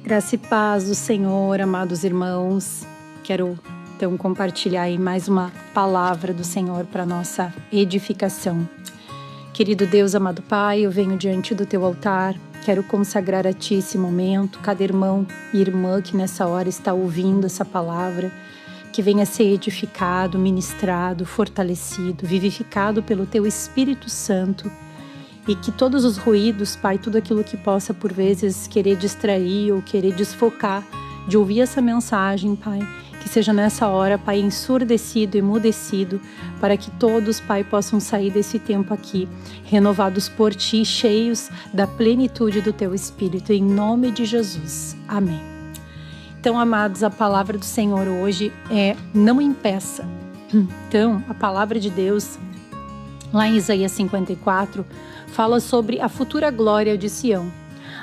Graça e paz do Senhor, amados irmãos. Quero então compartilhar aí mais uma palavra do Senhor para nossa edificação. Querido Deus, amado Pai, eu venho diante do teu altar, quero consagrar a ti esse momento, cada irmão e irmã que nessa hora está ouvindo essa palavra, que venha ser edificado, ministrado, fortalecido, vivificado pelo teu Espírito Santo, e que todos os ruídos, Pai, tudo aquilo que possa por vezes querer distrair ou querer desfocar de ouvir essa mensagem, Pai, que seja nessa hora, Pai, ensurdecido, emudecido, para que todos, Pai, possam sair desse tempo aqui, renovados por Ti, cheios da plenitude do Teu Espírito, em nome de Jesus. Amém. Então, amados, a palavra do Senhor hoje é não impeça. Então, a palavra de Deus, lá em Isaías 54, fala sobre a futura glória de Sião.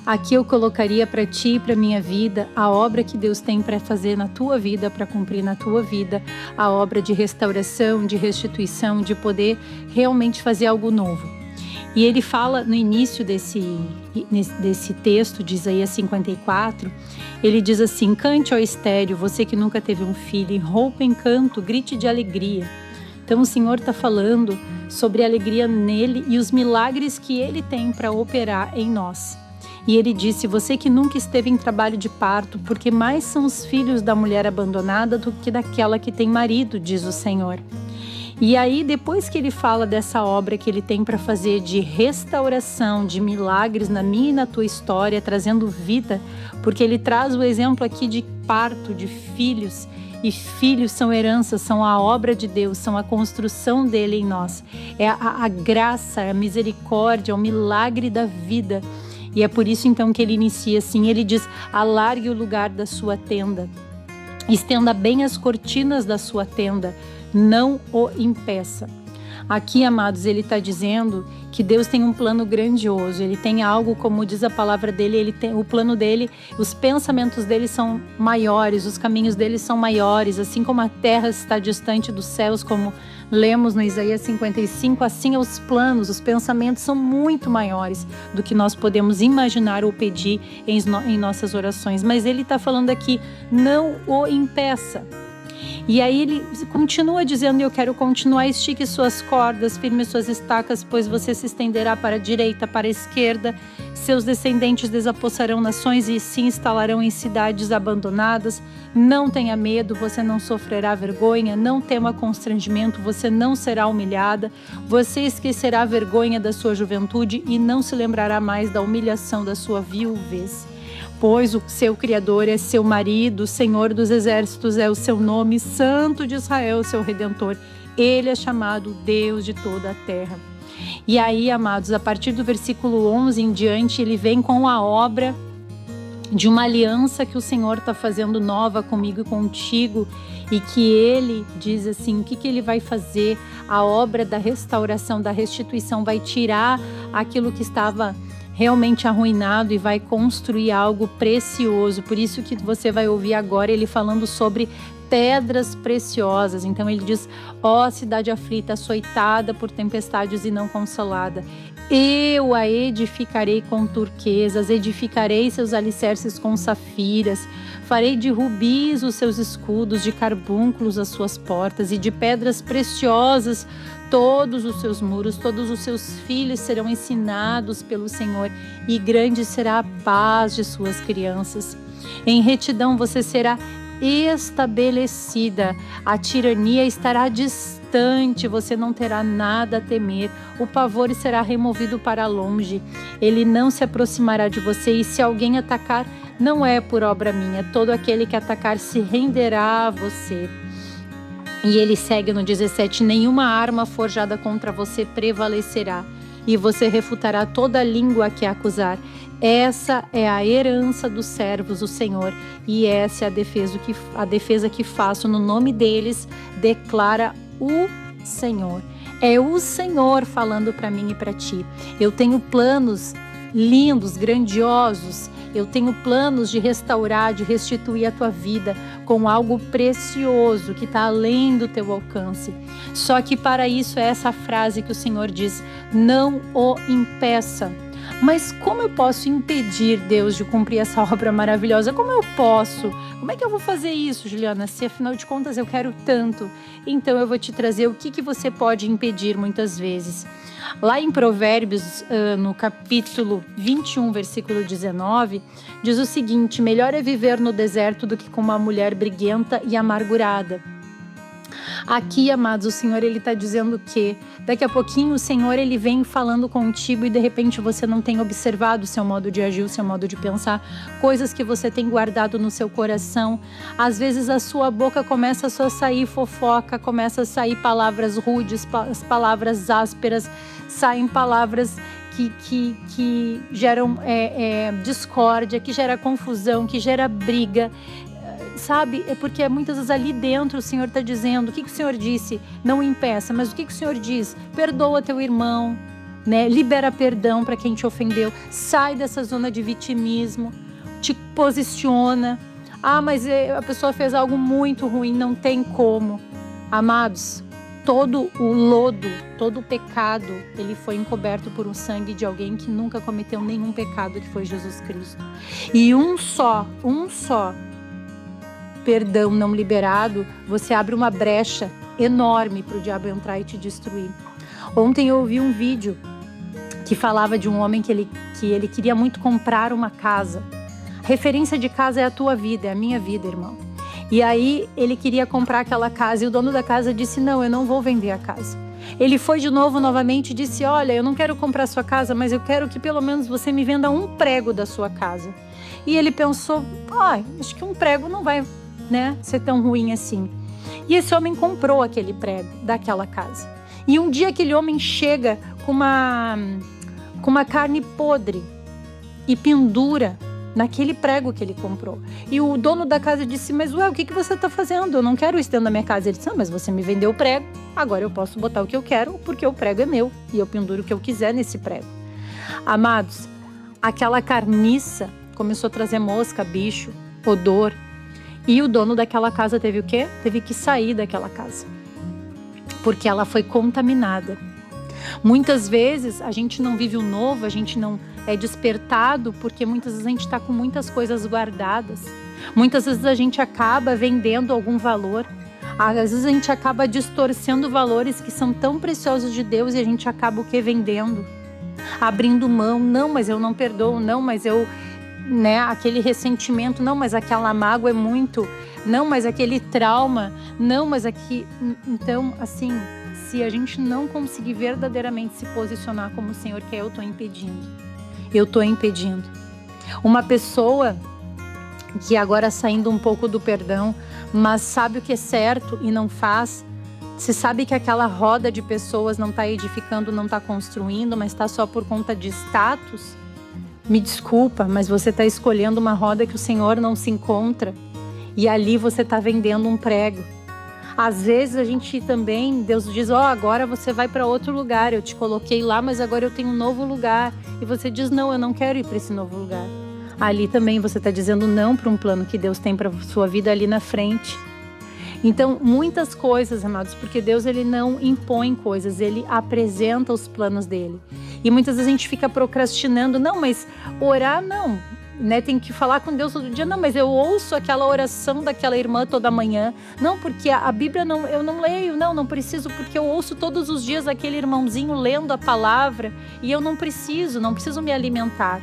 Aqui eu colocaria para ti e para minha vida a obra que Deus tem para fazer na tua vida, para cumprir na tua vida, a obra de restauração, de restituição, de poder realmente fazer algo novo. E ele fala no início desse texto de Isaías 54, ele diz assim: cante, ó estéreo, você que nunca teve um filho, rompa em canto, grite de alegria. Então o Senhor está falando sobre a alegria nele e os milagres que ele tem para operar em nós. E ele disse: você que nunca esteve em trabalho de parto, porque mais são os filhos da mulher abandonada do que daquela que tem marido, diz o Senhor. E aí, depois que ele fala dessa obra que ele tem para fazer de restauração, de milagres na minha e na tua história, trazendo vida, porque ele traz o exemplo aqui de parto, de filhos, e filhos são heranças, são a obra de Deus, são a construção dele em nós. É a graça, a misericórdia, o milagre da vida. E é por isso então que ele inicia assim, ele diz: alargue o lugar da sua tenda, estenda bem as cortinas da sua tenda, não o impeça. Aqui, amados, ele está dizendo que Deus tem um plano grandioso, ele tem algo, como diz a palavra dele, ele tem o plano dele, os pensamentos dele são maiores, os caminhos dele são maiores, assim como a terra está distante dos céus, como lemos no Isaías 55, assim os planos, os pensamentos são muito maiores do que nós podemos imaginar ou pedir em nossas orações. Mas ele está falando aqui, não o impeça. E aí ele continua dizendo, e eu quero continuar: estique suas cordas, firme suas estacas, pois você se estenderá para a direita, para a esquerda. Seus descendentes desapossarão nações e se instalarão em cidades abandonadas. Não tenha medo, você não sofrerá vergonha. Não tema constrangimento, você não será humilhada. Você esquecerá a vergonha da sua juventude e não se lembrará mais da humilhação da sua viuvez. Pois o seu Criador é seu marido, o Senhor dos Exércitos é o seu nome, Santo de Israel, seu Redentor. Ele é chamado Deus de toda a terra. E aí, amados, a partir do versículo 11 em diante, ele vem com a obra de uma aliança que o Senhor está fazendo nova comigo e contigo, e que ele diz assim, o que ele vai fazer? A obra da restauração, da restituição, vai tirar aquilo que estava realmente arruinado e vai construir algo precioso. Por isso que você vai ouvir agora ele falando sobre pedras preciosas. Então ele diz: ó cidade aflita, açoitada por tempestades e não consolada, eu a edificarei com turquesas, edificarei seus alicerces com safiras, farei de rubis os seus escudos, de carbúnculos as suas portas e de pedras preciosas todos os seus muros. Todos os seus filhos serão ensinados pelo Senhor, e grande será a paz de suas crianças. Em retidão você será estabelecida, a tirania estará distante, você não terá nada a temer, o pavor será removido para longe, ele não se aproximará de você, e se alguém atacar, não é por obra minha, todo aquele que atacar se renderá a você. E ele segue no 17, nenhuma arma forjada contra você prevalecerá, e você refutará toda língua que a acusar. Essa é a herança dos servos do Senhor, e essa é a defesa que faço no nome deles, declara o Senhor. É o Senhor falando para mim e para ti. Eu tenho planos lindos, grandiosos. Eu tenho planos de restaurar, de restituir a tua vida com algo precioso que está além do teu alcance. Só que para isso é essa frase que o Senhor diz: não o impeça. Mas como eu posso impedir Deus de cumprir essa obra maravilhosa? Como eu posso? Como é que eu vou fazer isso, Juliana? Se afinal de contas eu quero tanto. Então eu vou te trazer o que você pode impedir muitas vezes. Lá em Provérbios, no capítulo 21, versículo 19, diz o seguinte: melhor é viver no deserto do que com uma mulher briguenta e amargurada. Aqui, amados, o Senhor, Ele está dizendo que daqui a pouquinho o Senhor, Ele vem falando contigo e de repente você não tem observado o seu modo de agir, o seu modo de pensar, coisas que você tem guardado no seu coração. Às vezes a sua boca começa a só sair fofoca, começa a sair palavras rudes, palavras ásperas, saem palavras que geram discórdia, que gera confusão, que gera briga. Sabe, é porque muitas vezes ali dentro o Senhor está dizendo, o que o Senhor disse? Não impeça, mas o que o Senhor diz? Perdoa teu irmão, né? Libera perdão para quem te ofendeu, sai dessa zona de vitimismo, te posiciona. Ah, mas a pessoa fez algo muito ruim, não tem como. Amados, todo o lodo, todo o pecado, ele foi encoberto por um sangue de alguém que nunca cometeu nenhum pecado, que foi Jesus Cristo. E um só perdão não liberado, você abre uma brecha enorme para o diabo entrar e te destruir. Ontem eu ouvi um vídeo que falava de um homem que ele queria muito comprar uma casa. Referência de casa é a tua vida, é a minha vida, irmão. E aí ele queria comprar aquela casa e o dono da casa disse: não, eu não vou vender a casa. Ele foi de novo, novamente, e disse: olha, eu não quero comprar a sua casa, mas eu quero que pelo menos você me venda um prego da sua casa. E ele pensou: acho que um prego não vai, ser tão ruim assim. E esse homem comprou aquele prego daquela casa. E um dia aquele homem chega com uma carne podre e pendura naquele prego que ele comprou. E o dono da casa disse: mas o que você está fazendo? Eu não quero isso dentro da minha casa. Ele disse: mas você me vendeu o prego, agora eu posso botar o que eu quero, porque o prego é meu e eu penduro o que eu quiser nesse prego. Amados, aquela carniça começou a trazer mosca, bicho, odor. E o dono daquela casa teve o quê? Teve que sair daquela casa, porque ela foi contaminada. Muitas vezes a gente não vive o novo, a gente não é despertado, porque muitas vezes a gente está com muitas coisas guardadas. Muitas vezes a gente acaba vendendo algum valor. Às vezes a gente acaba distorcendo valores que são tão preciosos de Deus e a gente acaba o quê? Vendendo. Abrindo mão. Não, mas eu não perdoo. Não, mas eu... aquele ressentimento, não, mas aquela mágoa é muito, não, mas aquele trauma, não, mas aqui. Então, assim, se a gente não conseguir verdadeiramente se posicionar como o Senhor quer, eu estou impedindo. Uma pessoa que agora saindo um pouco do perdão, mas sabe o que é certo e não faz, se sabe que aquela roda de pessoas não está edificando, não está construindo, mas está só por conta de status, me desculpa, mas você está escolhendo uma roda que o Senhor não se encontra e ali você está vendendo um prego. Às vezes a gente também, Deus diz: agora você vai para outro lugar, eu te coloquei lá, mas agora eu tenho um novo lugar. E você diz: não, eu não quero ir para esse novo lugar. Ali também você está dizendo não para um plano que Deus tem para sua vida ali na frente. Então, muitas coisas, amados, porque Deus ele não impõe coisas, Ele apresenta os planos dele. E muitas vezes a gente fica procrastinando: não, mas orar não, tem que falar com Deus todo dia. Não, mas eu ouço aquela oração daquela irmã toda manhã. Não, porque a Bíblia eu não leio. Não preciso, porque eu ouço todos os dias aquele irmãozinho lendo a palavra e eu não preciso me alimentar.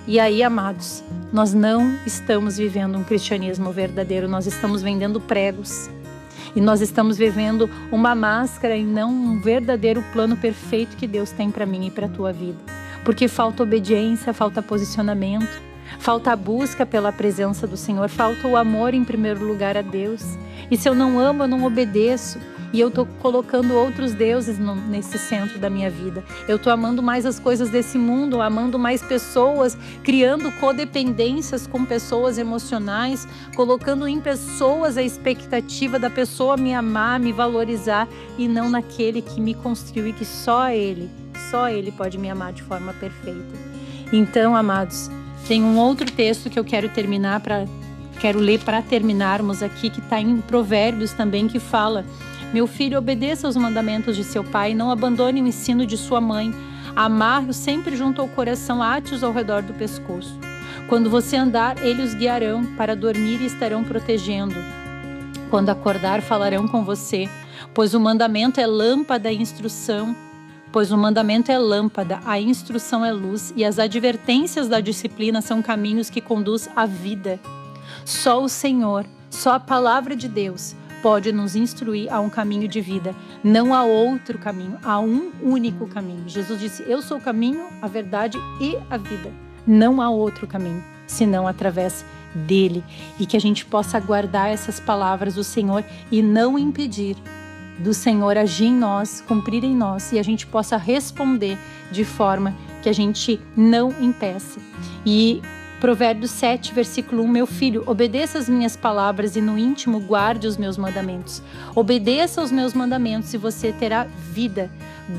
E aí, amados, nós não estamos vivendo um cristianismo verdadeiro, nós estamos vendendo pregos. E nós estamos vivendo uma máscara e não um verdadeiro plano perfeito que Deus tem para mim e para a tua vida. Porque falta obediência, falta posicionamento, falta a busca pela presença do Senhor, falta o amor em primeiro lugar a Deus. E se eu não amo, eu não obedeço. E eu estou colocando outros deuses nesse centro da minha vida. Eu estou amando mais as coisas desse mundo, amando mais pessoas, criando codependências com pessoas emocionais, colocando em pessoas a expectativa da pessoa me amar, me valorizar, e não naquele que me construiu e que só Ele pode me amar de forma perfeita. Então, amados, tem um outro texto que eu quero ler para terminarmos aqui, que está em Provérbios também, que fala: meu filho, obedeça aos mandamentos de seu pai, não abandone o ensino de sua mãe. Amarre-os sempre junto ao coração, ate-os ao redor do pescoço. Quando você andar, eles os guiarão, para dormir e estarão protegendo. Quando acordar, falarão com você, pois o mandamento é lâmpada e instrução. Pois o mandamento é lâmpada, a instrução é luz, e as advertências da disciplina são caminhos que conduz à vida. Só o Senhor, só a palavra de Deus pode nos instruir a um caminho de vida. Não há outro caminho, há um único caminho. Jesus disse, eu sou o caminho, a verdade e a vida. Não há outro caminho, senão através dele. E que a gente possa guardar essas palavras do Senhor e não impedir do Senhor agir em nós, cumprir em nós, e a gente possa responder de forma que a gente não impeça. E Provérbios 7, versículo 1, meu filho, obedeça as minhas palavras e no íntimo guarde os meus mandamentos. Obedeça aos meus mandamentos e você terá vida.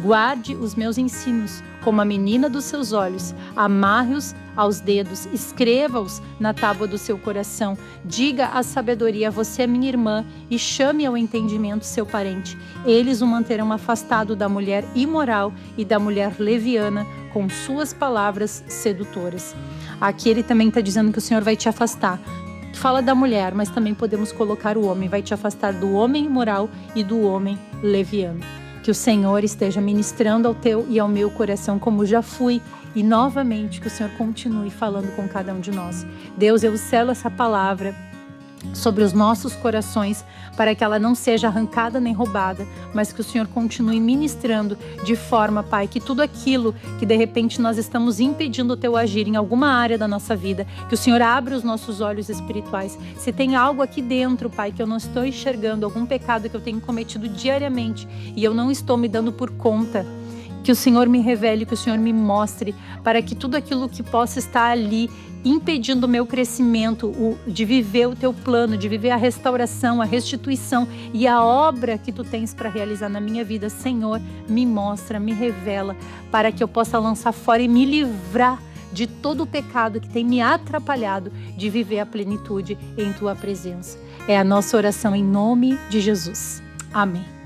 Guarde os meus ensinos como a menina dos seus olhos. Amarre-os aos dedos, escreva-os na tábua do seu coração. Diga à sabedoria, você é minha irmã, e chame ao entendimento seu parente. Eles o manterão afastado da mulher imoral e da mulher leviana com suas palavras sedutoras. Aqui ele também está dizendo que o Senhor vai te afastar. Fala da mulher, mas também podemos colocar o homem. Vai te afastar do homem imoral e do homem leviano. Que o Senhor esteja ministrando ao teu e ao meu coração como já fui. E novamente que o Senhor continue falando com cada um de nós. Deus, eu selo essa palavra sobre os nossos corações, para que ela não seja arrancada nem roubada, mas que o Senhor continue ministrando de forma, Pai, que tudo aquilo que de repente nós estamos impedindo o teu agir em alguma área da nossa vida, que o Senhor abra os nossos olhos espirituais. Se tem algo aqui dentro, Pai, que eu não estou enxergando, algum pecado que eu tenho cometido diariamente e eu não estou me dando por conta, que o Senhor me revele, que o Senhor me mostre, para que tudo aquilo que possa estar ali impedindo o meu crescimento, de viver o teu plano, de viver a restauração, a restituição e a obra que tu tens para realizar na minha vida, Senhor, me mostra, me revela, para que eu possa lançar fora e me livrar de todo o pecado que tem me atrapalhado de viver a plenitude em tua presença. É a nossa oração em nome de Jesus. Amém.